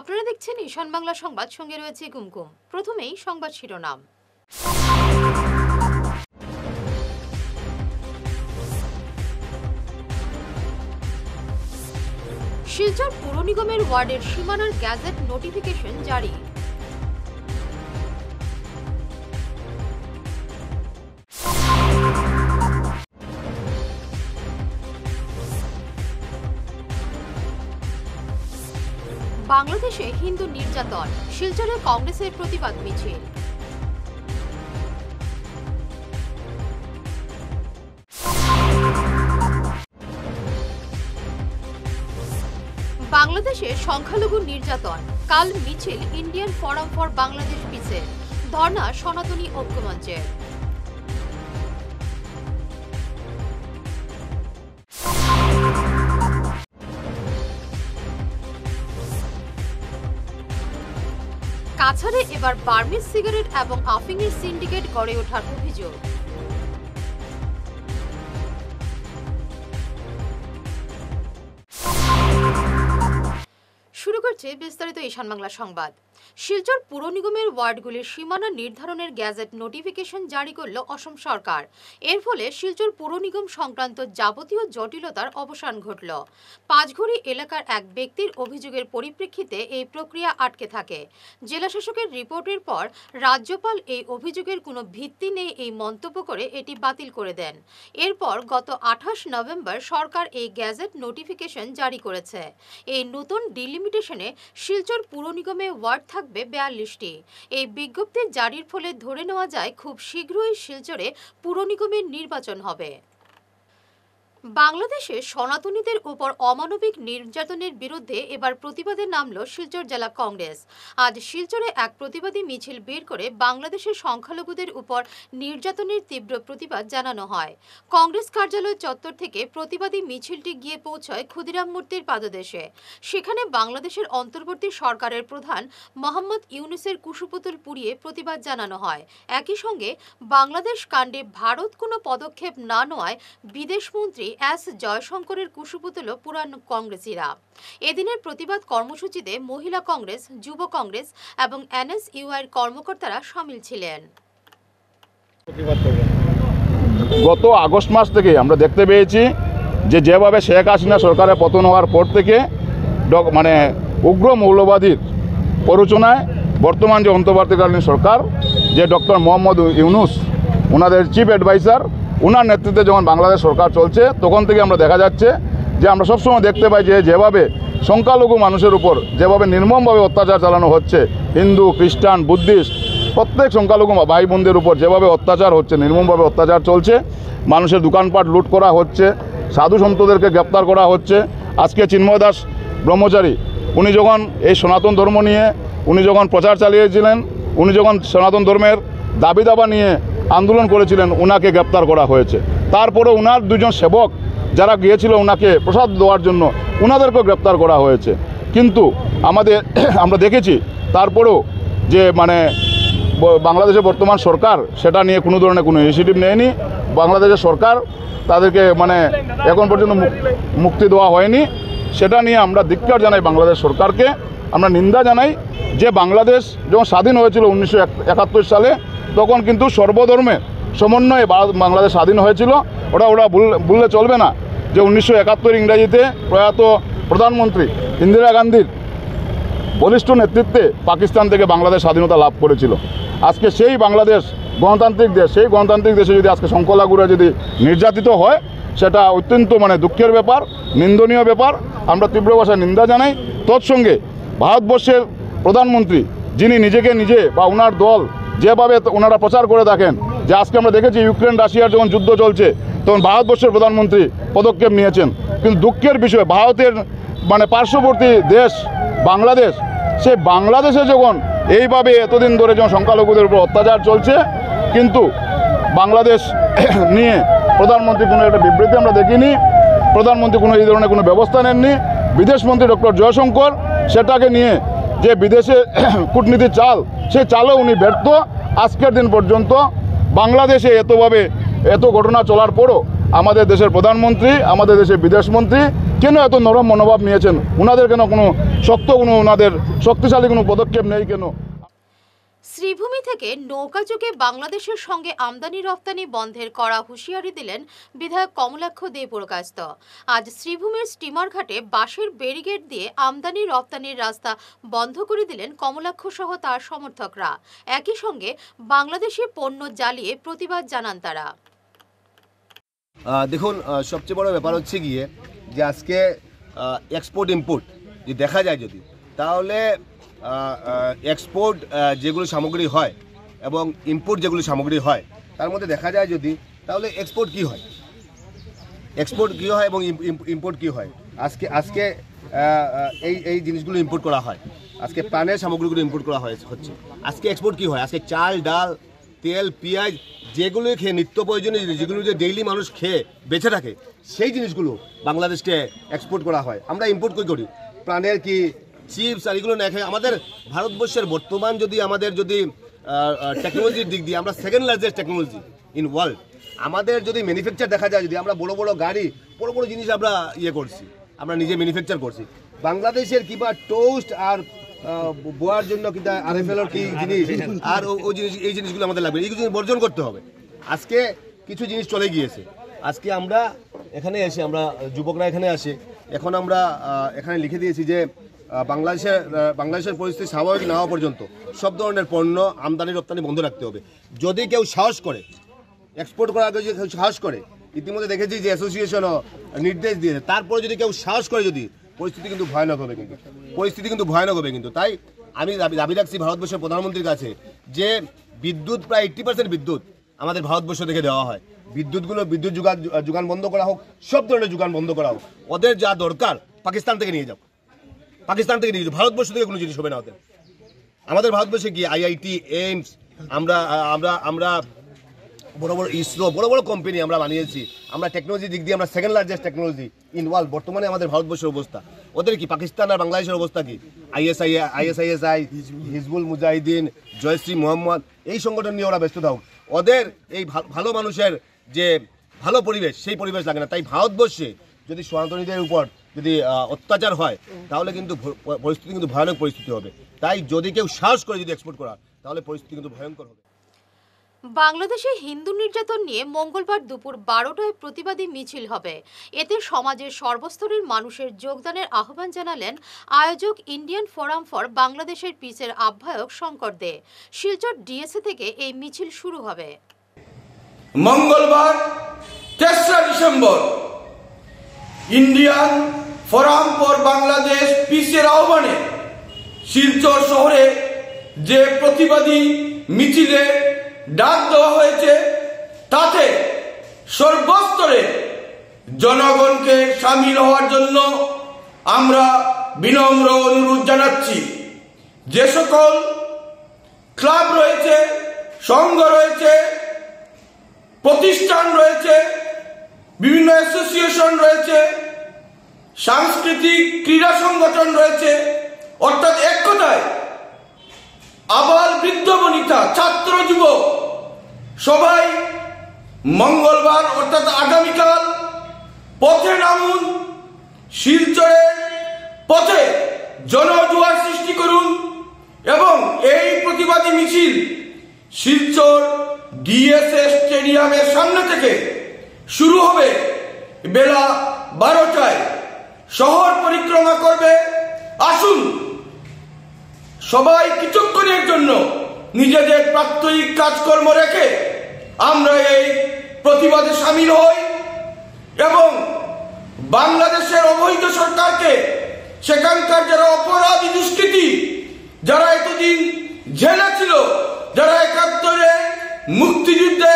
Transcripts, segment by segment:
আপনারা দেখছেন ঈশান বাংলা সংবাদ, সঙ্গে রয়েছে কুমকুম। প্রথমেই সংবাদ শিরোনাম। শিলচর পুর নিগমের ওয়ার্ডের সীমানার গ্যাজেট নোটিফিকেশন জারি। বাংলাদেশে হিন্দু নির্যাতন, শিলচরে কংগ্রেসের প্রতিবাদ মিছিল। বাংলাদেশে সংখ্যালঘু নির্যাতন, কাল মিছিল ইন্ডিয়ান ফোরাম ফর বাংলাদেশ পিসের, ধর্ণা সনাতনী ঐক্যমঞ্চের। কাছাড়ে এবার বার্মিজ সিগারেট এবং আফিংয়ের সিন্ডিকেট গড়ে ওঠার অভিযোগ। শুরু করছে বিস্তারিত ঈশান বাংলা সংবাদ। শিলচর পুর নিগমের ওয়ার্ডগুলির সীমানা নির্ধারণের গ্যাজেট নোটিফিকেশন জারি করল অসম সরকার। এর ফলে শিলচর পুর নিগম সংক্রান্ত যাবতীয় জটিলতার অবসান ঘটল। পাঁচঘড়ি এলাকার এক ব্যক্তির অভিযোগের পরিপ্রেক্ষিতে এই প্রক্রিয়া আটকে থাকে। জেলাশাসকের রিপোর্টের পর রাজ্যপাল এই অভিযোগের কোনো ভিত্তি নেই এই মন্তব্য করে এটি বাতিল করে দেন। এরপর গত 28 নভেম্বর সরকার এই গ্যাজেট নোটিফিকেশন জারি করেছে। এই নতুন ডিলিমিটেশনে শিলচর পুর নিগমে ওয়ার্ড থাকবে 42টি। এই বিজ্ঞপ্তি জারির ফলে ধরে নেওয়া যায় খুব শীঘ্রই শিলচরে পুর নিগমের নির্বাচন হবে। বাংলাদেশে সনাতনীদের উপর অমানবিক নির্যাতনের বিরুদ্ধে এবার প্রতিবাদে নামল শিলচর জেলা কংগ্রেস। আজ শিলচরে এক প্রতিবাদী মিছিল বের করে বাংলাদেশের সংখ্যালঘুদের উপর নির্যাতনের তীব্র প্রতিবাদ জানানো হয়। কংগ্রেস কার্যালয় চত্বর থেকে প্রতিবাদী মিছিলটি গিয়ে পৌঁছয় ক্ষুদিরাম মূর্তির পাদদেশে। সেখানে বাংলাদেশের অন্তর্বর্তী সরকারের প্রধান মোহাম্মদ ইউনূসের কুশপুতুল পুড়িয়ে প্রতিবাদ জানানো হয়। একই সঙ্গে বাংলাদেশ কাণ্ডে ভারত কোনো পদক্ষেপ না নেওয়ায় বিদেশমন্ত্রী এস জয়শঙ্করের কুশপুতুলও পুরান কংগ্রেসীরা। এদিনের প্রতিবাদ কর্মসূচিতে মহিলা কংগ্রেস, যুব কংগ্রেস এবং এনএসইউআইয়ের কর্মকর্তারা শামিল ছিলেন। গত আগস্ট মাস থেকে আমরা দেখতে পেয়েছি যেভাবে শেখ হাসিনা সরকারের পতন হওয়ার পর থেকে উগ্র মৌলবাদীর প্ররোচনায় বর্তমান যে অন্তর্বর্তীকালীন সরকার, যে ডক্টর মোহাম্মদ ইউনূস ওনাদের চিফ অ্যাডভাইজার, ওনার নেতৃত্বে যখন বাংলাদেশ সরকার চলছে তখন থেকে আমরা দেখা যাচ্ছে যে আমরা সবসময় দেখতে পাই যেভাবে সংখ্যালঘু মানুষের উপর যেভাবে নির্মমভাবে অত্যাচার চালানো হচ্ছে, হিন্দু, খ্রিস্টান, বুদ্ধিস্ট প্রত্যেক সংখ্যালঘু ভাই বোনদের উপর যেভাবে অত্যাচার হচ্ছে, নির্মমভাবে অত্যাচার চলছে। মানুষের দোকানপাট লুট করা হচ্ছে, সাধু সন্তদেরকে গ্রেপ্তার করা হচ্ছে। আজকে চিন্ময় দাস ব্রহ্মচারী উনি যখন এই সনাতন ধর্ম নিয়ে উনি যখন প্রচার চালিয়েছিলেন, উনি যখন সনাতন ধর্মের দাবি দাবা নিয়ে আন্দোলন করেছিলেন, ওনাকে গ্রেপ্তার করা হয়েছে। তারপরে ওনার দুজন সেবক যারা গিয়েছিল ওনাকে প্রসাদ দেওয়ার জন্য, ওনাদেরকেও গ্রেপ্তার করা হয়েছে। কিন্তু আমরা দেখেছি তারপরেও যে বাংলাদেশের বর্তমান সরকার সেটা নিয়ে কোনো ধরনের কোনো ইনিশিয়েটিভ নেয়নি। বাংলাদেশের সরকার তাদেরকে এখন পর্যন্ত মুক্তি দেওয়া হয়নি। সেটা নিয়ে আমরা ধিক্কার জানাই বাংলাদেশ সরকারকে, আমরা নিন্দা জানাই। যে বাংলাদেশ যখন স্বাধীন হয়েছিল 1971 সালে, তখন কিন্তু সর্বধর্মের সমন্বয়ে বাংলাদেশ স্বাধীন হয়েছিল। ওরা ভুললে চলবে না যে 1971 ইংরেজিতে প্রয়াত প্রধানমন্ত্রী ইন্দিরা গান্ধীর বলিষ্ঠ নেতৃত্বে পাকিস্তান থেকে বাংলাদেশ স্বাধীনতা লাভ করেছিল। আজকে সেই বাংলাদেশ গণতান্ত্রিক দেশ, সেই গণতান্ত্রিক দেশে যদি আজকে সংখ্যালঘুরা যদি নির্যাতিত হয়, সেটা অত্যন্ত দুঃখের ব্যাপার, নিন্দনীয় ব্যাপার। আমরা তীব্র ভাষায় নিন্দা জানাই। তৎসঙ্গে ভারতবর্ষের প্রধানমন্ত্রী যিনি নিজে বা ওনার দল যেভাবে ওনারা প্রচার করে থাকেন যে আজকে আমরা দেখেছি ইউক্রেন রাশিয়ার যখন যুদ্ধ চলছে তখন ভারতবর্ষের প্রধানমন্ত্রী পদক্ষেপ নিয়েছেন। কিন্তু দুঃখের বিষয় ভারতের পার্শ্ববর্তী দেশ বাংলাদেশ, সে বাংলাদেশে যখন এইভাবে এতদিন ধরে যখন সংখ্যালঘুদের উপর অত্যাচার চলছে, কিন্তু বাংলাদেশ নিয়ে প্রধানমন্ত্রী কোনো একটা বিবৃতি আমরা দেখিনি। প্রধানমন্ত্রী কোনো এই ধরনের কোনো ব্যবস্থা নেননি। বিদেশমন্ত্রী ডক্টর জয়শঙ্কর সেটাকে নিয়ে যে বিদেশে কূটনীতির চাল, সেই চালও উনি ব্যর্থ। আজকের দিন পর্যন্ত বাংলাদেশে এত ঘটনা চলার পরও আমাদের দেশের প্রধানমন্ত্রী, আমাদের দেশের বিদেশমন্ত্রী কেন এত নরম মনোভাব নিয়েছেন? ওনাদের কেন কোনো ওনাদের শক্তিশালী কোনো পদক্ষেপ নেই কেন? শ্রীভূমি থেকে নৌকাযোগে বাংলাদেশের সঙ্গে আমদানি রপ্তানি বন্ধের কড়া হুঁশিয়ারি দিলেন বিধায়ক কমলাক্ষ দে পুরকায়স্থ। আজ শ্রীভূমির স্টিমার ঘাটে বাঁশের ব্যারিকেড দিয়ে আমদানি রপ্তানির রাস্তা বন্ধ করে দিলেন কমলাক্ষ সহ তার সমর্থকরা। একই সঙ্গে বাংলাদেশি পণ্য জ্বালিয়ে প্রতিবাদ জানান তারা। দেখুন, সবচেয়ে বড় ব্যাপার হচ্ছে গিয়ে যে আজকে এক্সপোর্ট ইম্পোর্ট যদি দেখা যায় যদি, তাহলে এক্সপোর্ট যেগুলো সামগ্রী হয় এবং ইম্পোর্ট যেগুলো সামগ্রী হয় তার মধ্যে দেখা যায় যদি, তাহলে এক্সপোর্ট কি হয়, এবং ইম্পোর্ট কি হয়। আজকে এই জিনিসগুলো ইম্পোর্ট করা হয়, আজকে প্রাণের সামগ্রীগুলো ইম্পোর্ট করা হচ্ছে। আজকে এক্সপোর্ট কি হয়, আজকে চাল, ডাল, তেল, পেঁয়াজ, যেগুলো খেয়ে নিত্য প্রয়োজনীয় জিনিস, যেগুলো যে ডেইলি মানুষ খেয়ে বেঁচে থাকে, সেই জিনিসগুলো বাংলাদেশকে এক্সপোর্ট করা হয়। আমরা ইম্পোর্ট করি প্রাণের কি চিপস আর এগুলো না খেয়ে। আমাদের ভারতবর্ষের বর্তমান আমাদের টেকনোলজির দিক দিয়ে আমরা second largest technology in world. আমাদের যদি ম্যানুফ্যাকচার দেখা যায় যদি, আমরা বড় বড় গাড়ি, বড় জিনিস আমরা করছি, আমরা নিজে ম্যানুফ্যাকচার করছি। বাংলাদেশের কিংবা টোস্ট আর বোয়ার জন্য কিংবা আরএফএলর কি জিনিস আর এই জিনিসগুলো আমাদের লাগবে, এইগুলো বর্জন করতে হবে। আজকে কিছু জিনিস চলে গিয়েছে। আজকে আমরা এখানে এসে, আমরা যুবকরা এখানে আসে, এখন আমরা এখানে লিখে দিয়েছি যে বাংলাদেশের পরিস্থিতি স্বাভাবিক না হওয়া পর্যন্ত সব ধরনের পণ্য আমদানি রপ্তানি বন্ধ রাখতে হবে। যদি কেউ সাহস করে এক্সপোর্ট করার আগে, যদি কেউ সাহস করে, ইতিমধ্যে দেখেছি যে অ্যাসোসিয়েশনও নির্দেশ দিয়েছে, তারপরে যদি কেউ সাহস করে যদি, পরিস্থিতি কিন্তু ভয়ানক হবে কিন্তু তাই আমি দাবি রাখছি ভারতবর্ষের প্রধানমন্ত্রীর কাছে যে বিদ্যুৎ, প্রায় 80% বিদ্যুৎ আমাদের ভারতবর্ষ থেকে দেওয়া হয়। বিদ্যুৎ যোগান বন্ধ করা হোক, সব ধরনের যোগান বন্ধ করা হোক। ওদের যা দরকার পাকিস্তান থেকে নিয়ে যাও, ভারতবর্ষ থেকে কোনো জিনিস হবে না ওদের। আমাদের ভারতবর্ষে কি আইআইটি, এইমস, আমরা বড় বড় ইসরো, বড় কোম্পানি আমরা বানিয়েছি। আমরা টেকনোলজি দিক দিয়ে আমরা second largest technology in world. বর্তমানে আমাদের ভারতবর্ষের অবস্থা, ওদের কি পাকিস্তান আর বাংলাদেশের অবস্থা কি? আইএসআই, হিজবুল মুজাহিদিন, জয়শ্রী মোহাম্মদ, এই সংগঠন নিয়ে ওরা ব্যস্ত থাকুক। ওদের এই ভালো মানুষের যে ভালো পরিবেশ, সেই পরিবেশ লাগে না। তাই ভারতবর্ষে যদি সনাতনীদের উপর যদি অত্যাচার হয়, তাহলে কিন্তু পরিস্থিতি কিন্তু ভয়ানক পরিস্থিতি হবে। তাই যদি কেউ সাহস করে যদি এক্সপোর্ট করা, তাহলে পরিস্থিতি কিন্তু ভয়ঙ্কর হবে। বাংলাদেশে হিন্দু নির্যাতন নিয়ে মঙ্গলবার দুপুর 12টায় প্রতিবাদী মিছিল হবে। এতে সমাজের সর্বস্তরের মানুষের যোগদানের আহ্বান জানালেন আয়োজক ইন্ডিয়ান ফোরাম ফর বাংলাদেশের পিসের আহ্বায়ক শঙ্কর দে। শিলচর ডিএসএ থেকে এই মিছিল শুরু হবে। মঙ্গলবার 3রা December Indian forum for Bangladesh পিসের আহ্বানে শিলচর শহরে যে প্রতিবাদী মিছিলে ডাক দেওয়া হয়েছে, তাতে সর্বস্তরে জনগণকে সামিল হওয়ার জন্য আমরা বিনম্র অনুরোধ জানাচ্ছি। যে সকল ক্লাব রয়েছে, সংঘ রয়েছে, প্রতিষ্ঠান রয়েছে, বিভিন্ন অ্যাসোসিয়েশন রয়েছে, সাংস্কৃতিক ক্রীড়া সংগঠন রয়েছে, অর্থাৎ এক কথায় আবাল বৃদ্ধ বনিতা, ছাত্র যুবক সবাই মঙ্গলবার অর্থাৎ আগামীকাল পথে নামুন। শিলচরের পথে জনজোয়ার সৃষ্টি করুন এবং এই প্রতিবাদী মিছিল শিলচর ডিএসএ স্টেডিয়ামের সামনে থেকে শুরু হবে। বেলা 12টায় শহর পরিক্রমা করবে। আসুন সবাই কিছুক্ষণের জন্য নিজেদের প্রাত্যহিক কাজকর্ম রেখে আমরা এই প্রতিবাদে সামিল হই এবং বাংলাদেশের অবৈধ সরকারকে, সেখানকার যারা অপরাধী দুষ্কৃতী, যারা এতদিন জেলে ছিল, যারা 71-এ মুক্তিযুদ্ধে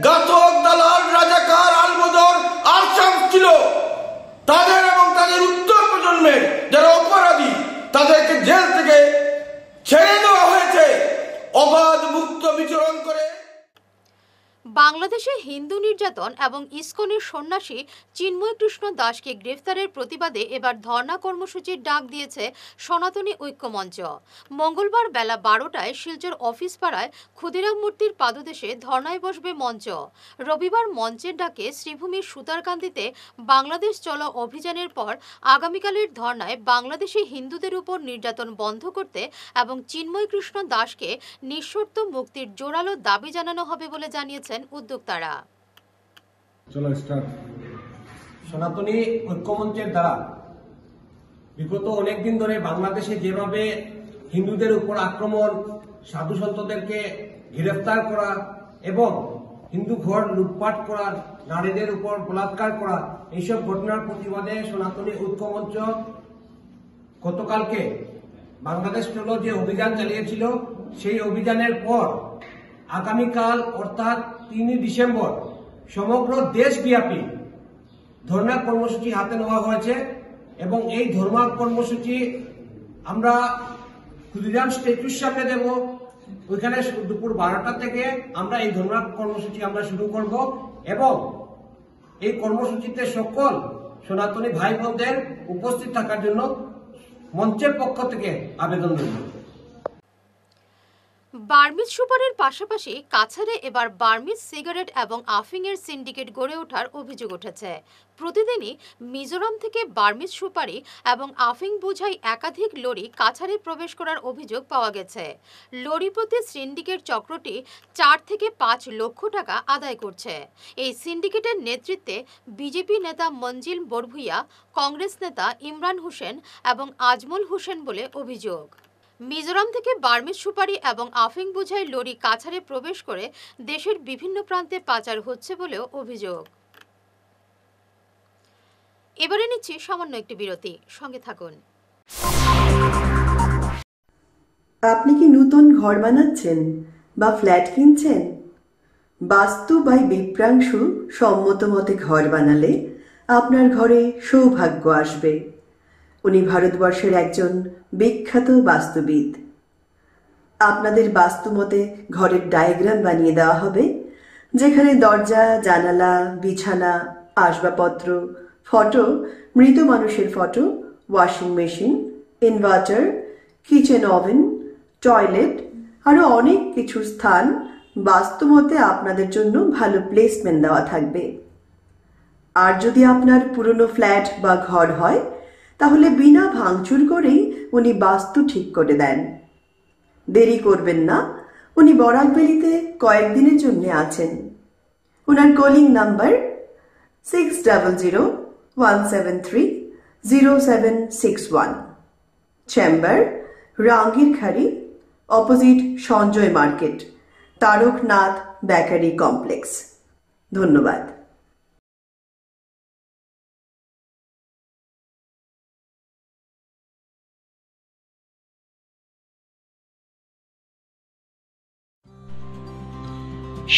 ঘাতক, দালাল, রাজাকার, আলবদর, আরশামস ছিল, তাদের এবং তাদের উত্তর প্রজন্মের যারা অপরাধী, তাদেরকে জেল থেকে ছেড়ে দেওয়া হয়েছে অবাধ মুক্ত বিচরণ করে। বাংলাদেশে হিন্দু নির্যাতন এবং ইসকনের সন্ন্যাসী চিন্ময় কৃষ্ণ দাসকে গ্রেফতারের প্রতিবাদে এবার ধর্ণা কর্মসূচির ডাক দিয়েছে সনাতনী ঐক্যমঞ্চ। মঙ্গলবার বেলা 12টায় শিলচর অফিস পাড়ায় ক্ষুদিরাম মূর্তির পাদদেশে ধর্ণায় বসবে মঞ্চ। রবিবার মঞ্চের ডাকে শ্রীভূমির সুতারকান্দিতে বাংলাদেশ চলো অভিযানের পর আগামীকালের ধর্ণায় বাংলাদেশে হিন্দুদের উপর নির্যাতন বন্ধ করতে এবং চিন্ময় কৃষ্ণ দাসকে নিঃশর্ত মুক্তির জোরালো দাবি জানানো হবে বলে জানিয়েছেন উদ্যোক্তারা। সনাতনী ঐক্যমঞ্চের দ্বারা বিগত অনেকদিন ধরে বাংলাদেশে যেভাবে হিন্দুদের উপর আক্রমণ, সাধু সন্তদেরকে গ্রেফতার করা এবং হিন্দু ঘর লুটপাট করা, নারীদের উপর বলাৎকার করা, এইসব ঘটনার প্রতিবাদে সনাতনী ঐক্যমঞ্চ গতকালকে বাংলাদেশ চলো যে অভিযান চালিয়েছিল, সেই অভিযানের পর আগামীকাল অর্থাৎ 3 ডিসেম্বর সমগ্র দেশব্যাপী ধর্ণা কর্মসূচি হাতে নেওয়া হয়েছে এবং এই ধর্ণা কর্মসূচি আমরা ক্ষুদিরাম স্ট্যাচুর সামনে দেব। ওইখানে দুপুর 12টা থেকে আমরা এই ধর্ণা কর্মসূচি আমরা শুরু করব এবং এই কর্মসূচিতে সকল সনাতনী ভাই বোনদের উপস্থিত থাকার জন্য মঞ্চের পক্ষ থেকে আবেদন জানাই। বার্মিজ সুপারির পাশাপাশি কাছাড়ে এবার বার্মিজ সিগারেট এবং আফিংয়ের সিন্ডিকেট গড়ে ওঠার অভিযোগ উঠেছে। প্রতিদিনই মিজোরাম থেকে বার্মিজ সুপারি এবং আফিং বোঝাই একাধিক লরি কাছাড়ে প্রবেশ করার অভিযোগ পাওয়া গেছে। লরি প্রতি সিন্ডিকেট চক্রটি 4 থেকে 5 লক্ষ টাকা আদায় করছে। এই সিন্ডিকেটের নেতৃত্বে বিজেপি নেতা মঞ্জিল বড়ভুইয়া, কংগ্রেস নেতা ইমরান হোসেন এবং আজমল হোসেন বলে অভিযোগ। মিজোরাম থেকে বার্মিজ সুপারি এবং আফিং বোঝাই লরি কাছাড়ে প্রবেশ করে দেশের বিভিন্ন প্রান্তে পাচার হচ্ছে বলেও অভিযোগ। এবারে নিচ্ছি সামান্য একটি বিরতি, সঙ্গে থাকুন। আপনি কি নতুন ঘর বানাচ্ছেন বা ফ্ল্যাট কিনছেন? বাস্তু বাই বিপ্রাংশু সম্মত মতে ঘর বানালে আপনার ঘরে সৌভাগ্য আসবে। উনি ভারতবর্ষের একজন বিখ্যাত বাস্তুবিদ। আপনাদের বাস্তু মতে ঘরের ডায়াগ্রাম বানিয়ে দেওয়া হবে, যেখানে দরজা, জানালা, বিছানা, আসবাবপত্র, ফটো, মৃত মানুষের photo, washing machine, inverter, kitchen oven, toilet আরও অনেক কিছু স্থান বাস্তুমতে আপনাদের জন্য ভালো প্লেসমেন্ট দেওয়া থাকবে। আর যদি আপনার পুরনো ফ্ল্যাট বা ঘর হয়, তাহলে বিনা ভাঙচুর করেই উনি বাস্তু ঠিক করে দেন। দেরি করবেন না, উনি বরাকবেলিতে কয়েকদিনের জন্য আছেন। ওনার calling number 6001730761। Chamber Rangirkhari, opposite Sanjay market, Tarakanath bakery complex. ধন্যবাদ।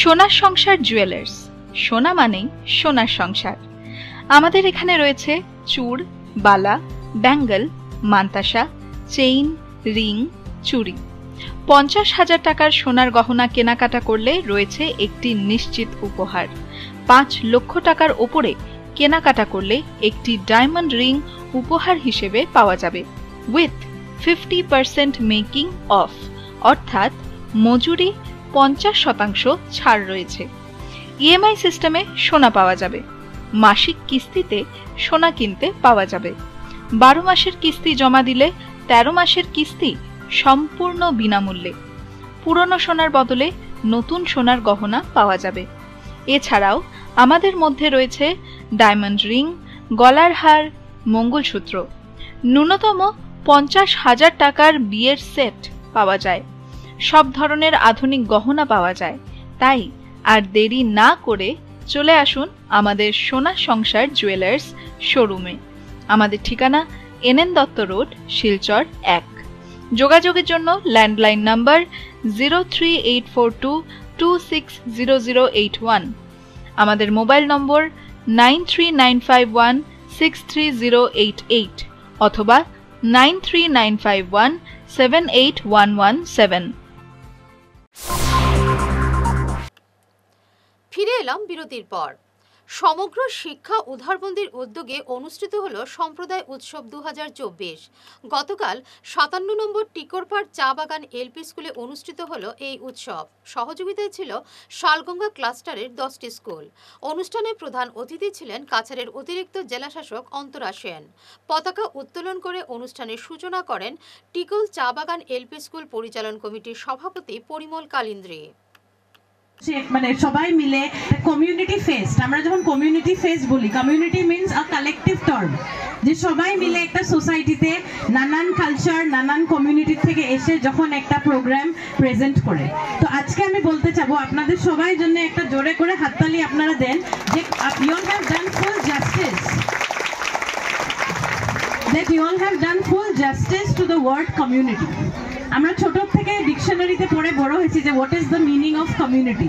সোনার সংসার জুয়েলার্স। সোনা মানেই সোনার সংসার। আমাদের এখানে রয়েছে চূড়, বালা, ব্যাঙ্গল, মান্তাসা, চেইন, রিং, চুড়ি। 50,000 টাকার সোনার গহনা কেনাকাটা করলে রয়েছে একটি নিশ্চিত উপহার। 5 লক্ষ টাকার ওপরে কেনাকাটা করলে একটি ডায়মন্ড রিং উপহার হিসেবে পাওয়া যাবে, উইথ 50% মেকিং অফ, অর্থাৎ মজুরি 50% ছাড় রয়েছে। ইএমআই সিস্টেমে সোনা পাওয়া যাবে। মাসিক কিস্তিতে সোনা কিনতে পাওয়া যাবে। 12 মাসের কিস্তি জমা দিলে 13 মাসের কিস্তি সম্পূর্ণ বিনামূল্যে। পুরনো সোনার বদলে নতুন সোনার গহনা পাওয়া যাবে। এছাড়াও আমাদের মধ্যে রয়েছে ডায়মন্ড রিং, গলার হার, মঙ্গলসূত্র। ন্যূনতম 50,000 টাকার বিয়ের সেট পাওয়া যায়। সব ধরনের আধুনিক গহনা পাওয়া যায়। তাই আর দেরি না করে চলে আসুন আমাদের সোনা সংসার জুয়েলার্স শোরুমে। আমাদের ঠিকানা NN দত্ত রোড, শিলচর 1। যোগাযোগের জন্য ল্যান্ডলাইন নাম্বার 03842260081। আমাদের মোবাইল নম্বর 9395163088 অথবা 9395178117। ফিরে এলাম বিরতির পর। সমগ্র শিক্ষা উদ্ধারবন্দির উদ্যোগে অনুষ্ঠিত হল সম্প্রদায় উৎসব 2024। গতকাল 57 নম্বর টিকরপাড় চা বাগান এলপি স্কুলে অনুষ্ঠিত হল এই উৎসব। সহযোগিতায় ছিল শালগঙ্গা ক্লাস্টারের 10টি স্কুল। অনুষ্ঠানে প্রধান অতিথি ছিলেন কাছাড়ের অতিরিক্ত জেলাশাসক অন্তরা সেন। পতাকা উত্তোলন করে অনুষ্ঠানের সূচনা করেন টিকল চা বাগান এলপি স্কুল পরিচালন কমিটির সভাপতি পরিমল কালিন্দ্রী। মানে সবাই মিলে কমিউনিটি ফেস্ট, আমরা যখন কমিউনিটি ফেস্ট বলি, কমিউনিটি মিন্স আ কালেকটিভ টার্ম, যে সবাই মিলে একটা সোসাইটিতে নানান কালচার নানান কমিউনিটি থেকে এসে যখন একটা প্রোগ্রাম প্রেজেন্ট করে। তো আজকে আমি বলতে চাবো আপনাদের সবাই জন্য একটা জোরে করে হাততালি আপনারা দেন যে you all have done full justice, that you all have done full justice to the word community. আমরা ছোট থেকে ডিকশনারিতে পড়ে বড় হয়েছি যে what is the meaning of community.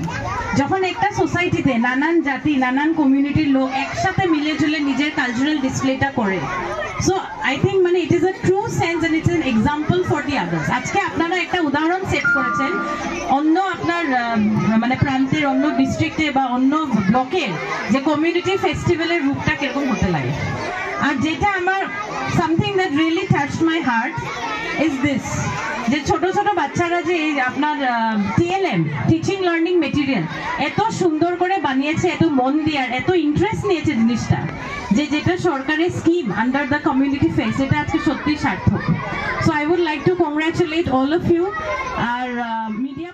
যখন একটা সোসাইটিতে নানান জাতি নানান কমিউনিটির লোক একসাথে মিলে ঝুলে নিজের কালচারাল ডিসপ্লেটা করে, সো আই থিঙ্ক মানে it is a true sense and it's an example for the others. আজকে আপনারা একটা উদাহরণ সেট করেছেন অন্য আপনার মানে প্রান্তের অন্য ডিস্ট্রিক্টে বা অন্য ব্লকের যে কমিউনিটি ফেস্টিভ্যালের রূপটা কিরকম হতে লাগে। আর যেটা আমার something that really touched my heart is this, যে ছোট ছোট বাচ্চারা যে আপনার TLM টিচিং লার্নিং মেটেরিয়াল এত সুন্দর করে বানিয়েছে, এত মন দিয়ে আর এত ইন্টারেস্ট নিয়েছে জিনিসটা, যে যেটা সরকারের scheme under the community face, এটা আজকে সত্যি সার্থক। So I would like to congratulate all of you. আর মিডিয়া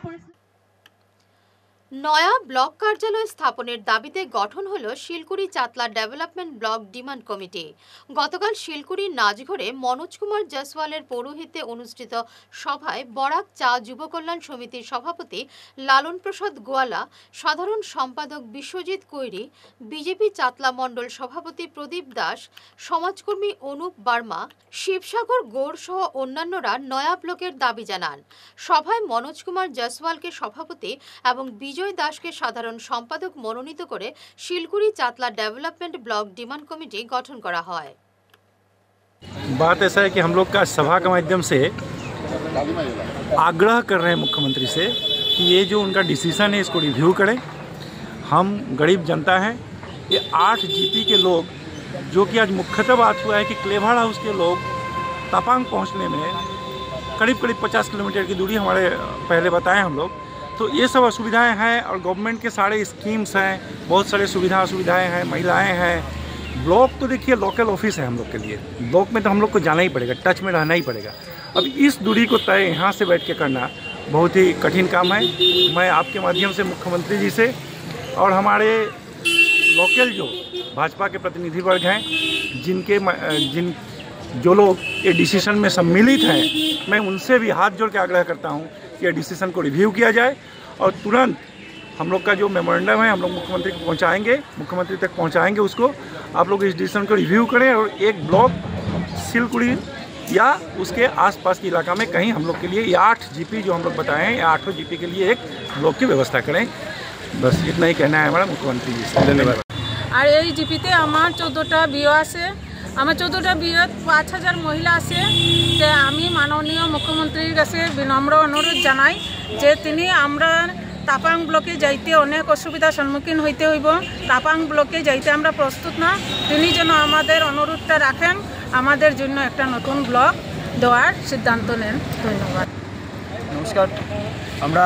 নয়া ব্লক কার্যালয় স্থাপনের দাবিতে গঠন হলো Silkuri Chatla development block demand committee. গতকাল শিলকুড়ির নাচঘরে মনোজ কুমার জয়সওয়ালের পৌরোহিত্যে অনুষ্ঠিত সভায় বরাক চা যুব কল্যাণ সমিতির সভাপতি লালন প্রসাদ গোয়ালা, সাধারণ সম্পাদক বিশ্বজিৎ কৈরি, বিজেপি চাতলা মণ্ডল সভাপতি প্রদীপ দাস, সমাজকর্মী অনুপ বার্মা, শিবসাগর গৌড় সহ অন্যান্যরা নয়া ব্লকের দাবি জানান। সভায় মনোজ কুমার জয়সওয়ালকে সভাপতি এবং বিজয় দাসকে সাধারণ সম্পাদক মনোনীত করে Silkuri Chatla development block demand committee गठन करा है। बात ऐसा है कि हम लोग का सभा के माध्यम से आग्रह कर रहे हैं मुख्यमंत्री से कि ये जो उनका डिसीजन है इसको रिव्यू करें। हम गरीब जनता हैं, ये 8 जीपी के लोग, जो कि आज मुख्यतः बात हुआ है कि क्लेवर हाउस के लोग तपांग पहुंचने में करीब 50 किलोमीटर की दूरी हमारे पहले बताएं हम लोग, तो ये सब असुविधाएं हैं। और गवर्नमेंट के सारे स्कीम्स हैं, बहुत सारे सुविधाएं हैं, महिलाएं हैं। ब्लॉक तो देखिए लोकल ऑफिस है हम लोग के लिए, ब्लॉक में तो हम लोग को जाना ही पड़ेगा, टच में रहना ही पड़ेगा। अब इस दूरी को तय यहाँ से बैठ के करना बहुत ही कठिन काम है। मैं आपके माध्यम से मुख्यमंत्री जी से और हमारे लोकल जो भाजपा के प्रतिनिधि वर्ग हैं, जो लोग ये डिसीजन में सम्मिलित हैं, मैं उनसे भी हाथ जोड़ के आग्रह करता हूँ कि डिसीजन को रिव्यू किया जाए और तुरंत हम लोग का जो मेमोरेंडम है हम लोग मुख्यमंत्री को पहुँचाएंगे, मुख्यमंत्री तक पहुँचाएंगे उसको। आप लोग इस डिसीजन को रिव्यू करें और एक ब्लॉक सिलकुड़ी या उसके आसपास के इलाका में कहीं हम लोग के लिए ये 8 जीपी जो हम लोग बताए हैं, 8 जीपी के लिए एक ब्लॉक की व्यवस्था करें। बस इतना ही कहना है हमारा मुख्यमंत्री जी से। धन्यवाद। और ये जीपीते हमार 14टा বিও আছে, আমার 14টা বিওত 5000 মহিলা আছে। তে আমি মাননীয় মুখ্যমন্ত্রীর কাছে বিনম্র অনুরোধ জানাই যে তিনি আমরা তাপাং ব্লকে যাইতে অনেক অসুবিধার সম্মুখীন হইতে হইব, তাপাং ব্লকে যাইতে আমরা প্রস্তুত না, তিনি যেন আমাদের অনুরোধটা রাখেন, আমাদের জন্য একটা নতুন ব্লক দেওয়ার সিদ্ধান্ত নেন। ধন্যবাদ। নমস্কার। আমরা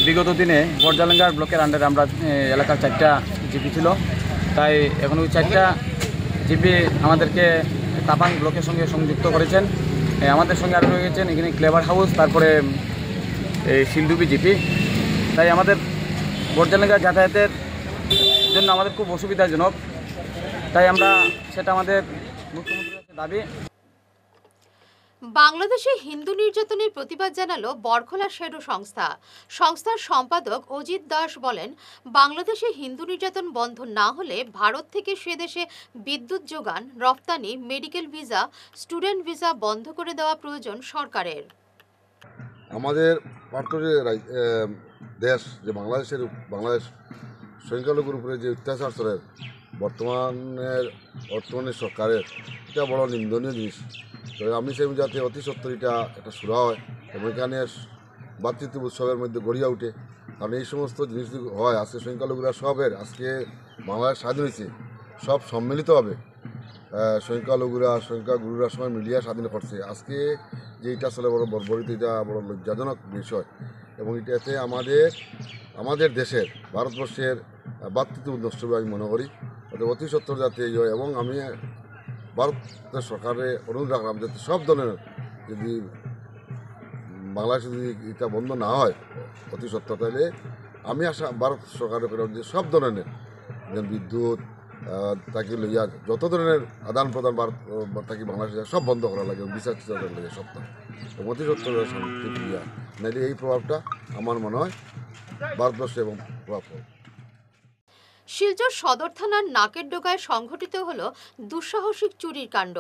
বিগত দিনে বড়জালেঙ্গার ব্লকের আন্ডারে আমরা এলাকার 4টা জিপি ছিল, তাই এখন ওই 4টা জিপি আমাদেরকে তাপাং ব্লকের সঙ্গে সংযুক্ত করেছেন। আমাদের সঙ্গে আরও রয়েছেন এখানে ক্লেভার হাউস, তারপরে শিলডুবি জিপি। তাই আমাদের বড়জালেঙ্গা যাতায়াতের জন্য আমাদের খুব অসুবিধাজনক, তাই আমরা সেটা আমাদের মুখ্যমন্ত্রীর দাবি। বাংলাদেশে হিন্দু নির্যাতনের প্রতিবাদ জানালো বরখোলা শেডো সংস্থা। সংস্থার সম্পাদক অজিত দাস বলেন, বাংলাদেশে হিন্দু নির্যাতন বন্ধ না হলে ভারত থেকে সে দেশে বিদ্যুৎ যোগান, রপ্তানি, মেডিকেল ভিসা, স্টুডেন্ট ভিসা বন্ধ করে দেওয়া প্রয়োজন সরকারের। আমাদের পার্শ্ববর্তী দেশ যে বাংলাদেশ সংখ্যালঘুর উপরে যে অত্যাচার চলে বর্তমানে সরকারের, এটা বড় নিন্দনীয় জিনিস। তো আমি চাই যাতে অতি সত্তর এটা একটা শুরু হয় এবং এখানে ভাতৃত্ব উৎসবের মধ্যে গড়িয়া উঠে কারণ এই সমস্ত জিনিস হয় আজকে সংখ্যালঘুরা সবের আজকে বাংলাদেশ স্বাধীন হয়েছে সব সম্মিলিতভাবে সংখ্যালঘুরা সংখ্যাগুরুরা সবাই মিলিয়ে স্বাধীন করছে। আজকে যে এটা আসলে বড় বর্বরিত, এটা বড় লজ্জাজনক বিষয় এবং এটাতে আমাদের দেশের ভারতবর্ষের ভ্রাতৃত্ববোধ নষ্ট হবে আমি মনে করি। অতি সত্তর যাতে এই হয় এবং আমি ভারতের সরকারে অনুরোধ রাখলাম যাতে সব ধরনের যদি বাংলাদেশে যদি এটা বন্ধ না হয় অতি সত্তর, তাহলে আমি আশা ভারত সরকারের যে সব ধরনের বিদ্যুৎ তাকে লইয়া যত ধরনের আদান প্রদান ভারত তাকে বাংলাদেশে সব বন্ধ করা লাগে, বিচার টিচার লাগে সপ্তাহ অতি সত্তর শান্তি লইয়া, নাইলে এই প্রভাবটা আমার মনে হয় ভারতবর্ষে এবং প্রভাব পড়ে। শিলচর সদর থানার নাকের ডোগায় সংঘটিত হল দুঃসাহসিক চুরির কাণ্ড।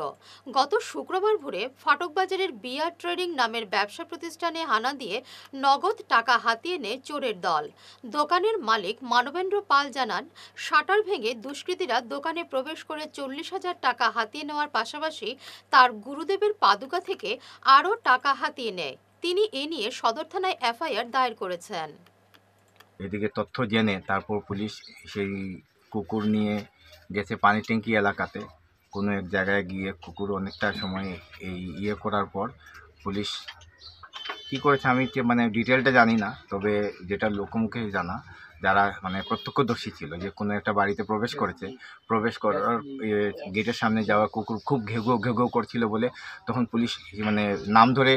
গত শুক্রবার ভোরে ফাটকবাজারের বিআর ট্রেডিং নামের ব্যবসা প্রতিষ্ঠানে হানা দিয়ে নগদ টাকা হাতিয়ে নেয় চোরের দল। দোকানের মালিক মানবেন্দ্র পাল জানান, শাটার ভেঙে দুষ্কৃতীরা দোকানে প্রবেশ করে 40,000 টাকা হাতিয়ে নেওয়ার পাশাপাশি তার গুরুদেবের পাদুকা থেকে আরও টাকা হাতিয়ে নেয়। তিনি এ নিয়ে সদর থানায় এফআইআর দায়ের করেছেন। এদিকে তথ্য জেনে তারপর পুলিশ সেই কুকুর নিয়ে গেছে পানি ট্যাঙ্কি এলাকাতে, কোনো এক জায়গায় গিয়ে কুকুর অনেকটা সময় এই করার পর পুলিশ কি করেছে আমি মানে ডিটেলটা জানি না, তবে যেটা লোকমুখে জানা যারা মানে প্রত্যক্ষদর্শী ছিল যে কোনো একটা বাড়িতে প্রবেশ করার গেটের সামনে যাওয়া কুকুর খুব ঘেউ ঘেউ করছিল বলে তখন পুলিশ মানে নাম ধরে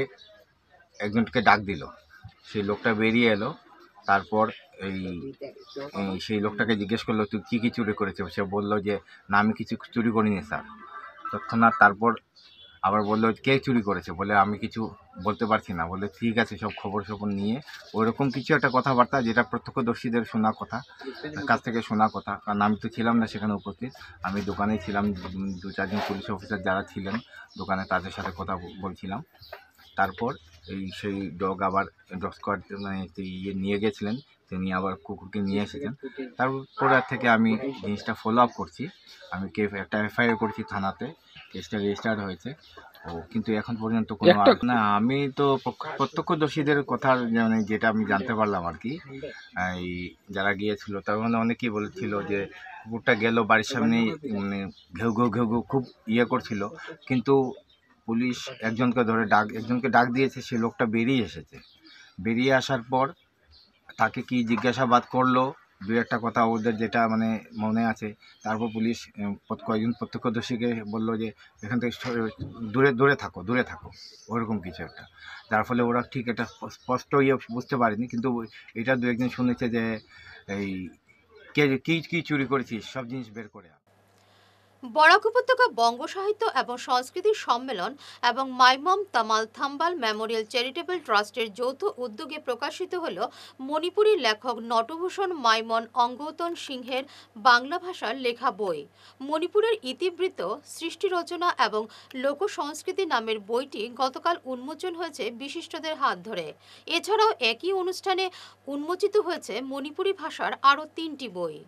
একজনকে ডাক দিল, সেই লোকটা বেরিয়ে এলো। তারপর সেই লোকটাকে জিজ্ঞেস করলো তুই কী চুরি করেছে, সে বললো যে না আমি কিছু চুরি করিনি স্যার। তৎক্ষণাৎ তারপর আবার বললো কে চুরি করেছে, বলে আমি কিছু বলতে পারছি না। বলে ঠিক আছে সব খবর নিয়ে ওইরকম কিছু একটা কথাবার্তা, যেটা প্রত্যক্ষদর্শীদের শোনা কথা, কাছ থেকে শোনা কথা, কারণ আমি তো ছিলাম না সেখানে উপস্থিত, আমি দোকানেই ছিলাম, 2-4 জন পুলিশ অফিসার যারা ছিলেন দোকানে তাদের সাথে কথা বলছিলাম। তারপর সেই ডগ আবার ডগ স্কোয়াড মানে নিয়ে গেছিলেন, তিনি আবার কুকুরকে নিয়ে এসেছেন। তারপর থেকে আমি জিনিসটা ফলো আপ করছি, আমি একটা এফআইআর করছি থানাতে, কেসটা রেজিস্টার্ড হয়েছে। কিন্তু এখন পর্যন্ত কোনো না, আমি তো প্রত্যক্ষদর্শীদের কথা মানে যেটা আমি জানতে পারলাম আর কি, এই যারা গিয়েছিল তার মধ্যে অনেকেই বলেছিল যে কুকুরটা গেল বাড়ির সামনে মানে ঘেউ ঘেউ খুব করছিল, কিন্তু পুলিশ একজনকে ডাক দিয়েছে, সে লোকটা বেরিয়ে এসেছে। বেরিয়ে আসার পর তাকে কি জিজ্ঞাসাবাদ করলো, 2-1টা কথা ওদের যেটা মানে মনে আছে। তারপর পুলিশ কয়েকজন প্রত্যক্ষদর্শীকে বললো যে এখান থেকে দূরে থাকো ওরকম কিছু একটা, যার ফলে ওরা ঠিক এটা স্পষ্ট বুঝতে পারেনি, কিন্তু এটা 2-1 জন শুনেছে যে এই কি চুরি করেছিস সব জিনিস বের করে। বরাক উপত্যকা বঙ্গ সাহিত্য এবং সংস্কৃতি সম্মেলন এবং মাইমম তামাল থাম্বাল মেমোরিয়াল চ্যারিটেবল ট্রাস্টের যৌথ উদ্যোগে প্রকাশিত হল মণিপুরী লেখক নটভূষণ মাইমন অঙ্গৌতন সিংহের বাংলা ভাষার লেখা বই মণিপুরের ইতিবৃত্ত, সৃষ্টি রচনা এবং লোক সংস্কৃতি নামের বইটি গতকাল উন্মোচন হয়েছে বিশিষ্টদের হাত ধরে। এছাড়াও একই অনুষ্ঠানে উন্মোচিত হয়েছে মণিপুরী ভাষার আরও 3টি বই।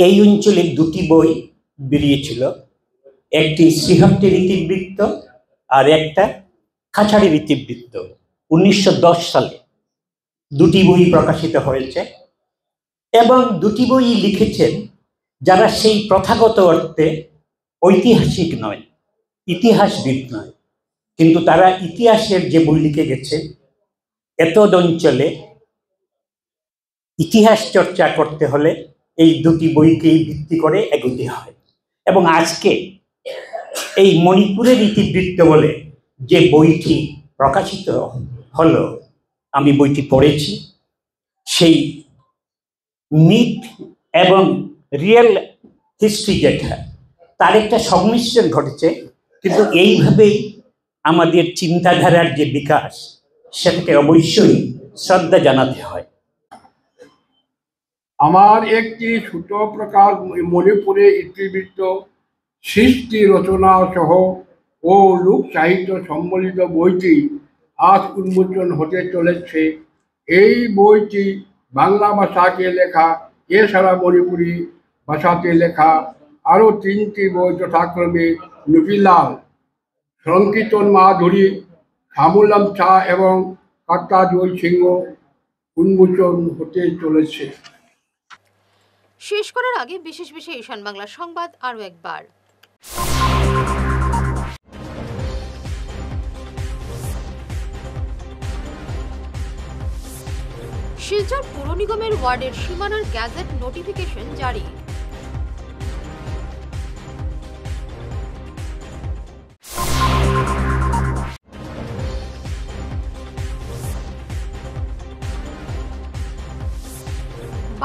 এই অঞ্চলে 2টি বই বেরিয়েছিল, একটি শ্রীহট্টের ইতিবৃত্ত আর একটা খাঁছাড়ের ইতিবৃত্ত। 1910 সালে 2টি বই প্রকাশিত হয়েছে এবং 2টি বই লিখেছেন যারা সেই প্রথাগত অর্থে ঐতিহাসিক নয়, ইতিহাসবিদ নয়, কিন্তু তারা ইতিহাসের যে বই লিখে গেছে, এতদ অঞ্চলে ইতিহাস চর্চা করতে হলে এই 2টি বইকেই ভিত্তি করে এগোতে হয়। এবং আজকে এই মণিপুরের ইতিবৃত্ত বলে যে বইটি প্রকাশিত হলো, আমি বইটি পড়েছি, সেই মিথ এবং রিয়েল হিস্ট্রি যেটা, তার একটা সংমিশ্রণ ঘটেছে, কিন্তু এইভাবেই আমাদের চিন্তাধারার যে বিকাশ সেটাকে অবশ্যই শ্রদ্ধা জানাতে হয়। আমার একটি ছোট প্রকার মণিপুরে ইতিবৃত্ত, সৃষ্টি রচনা সহ ও লোক সাহিত্য সম্বলিত বইটি আজ উন্মোচন হতে চলেছে। এই বইটি বাংলা ভাষাকে লেখা, এছাড়া মণিপুরি ভাষাতে লেখা আরও 3টি বই যথাক্রমে নুপিলাল, সংকীর্তন মাধুরী, সামুলাম চা এবং কাটা জল সিংহ উন্মোচন হতে চলেছে। শেষ করার আগে বিশেষ বিশেষ ঈশান বাংলা সংবাদ আরও একবার। শিলচর পৌর নিগমের ওয়ার্ডের সীমানার গ্যাজেট নোটিফিকেশন জারি।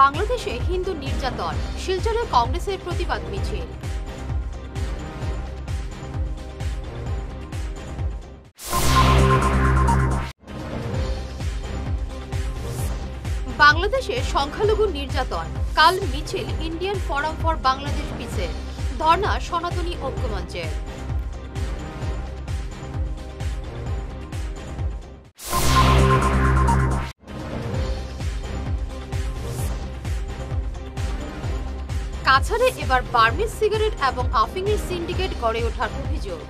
বাংলাদেশে হিন্দু নির্যাতন, শিলচরে কংগ্রেসের প্রতিবাদ মিছিল। বাংলাদেশে সংখ্যালঘু নির্যাতন, কাল মিছিল ইন্ডিয়ান ফোরাম ফর বাংলাদেশ পিসের, ধর্ণা সনাতনী ঐক্যমঞ্চের। কাছাড়ে এবার বার্মিজ সিগারেট এবং আফিংয়ের সিন্ডিকেট গড়ে ওঠার অভিযোগ।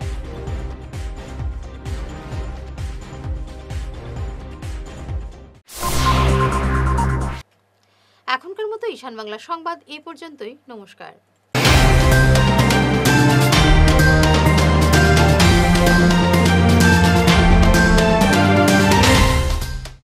এখনকার মতো ঈশান বাংলা সংবাদ এই পর্যন্তই। নমস্কার।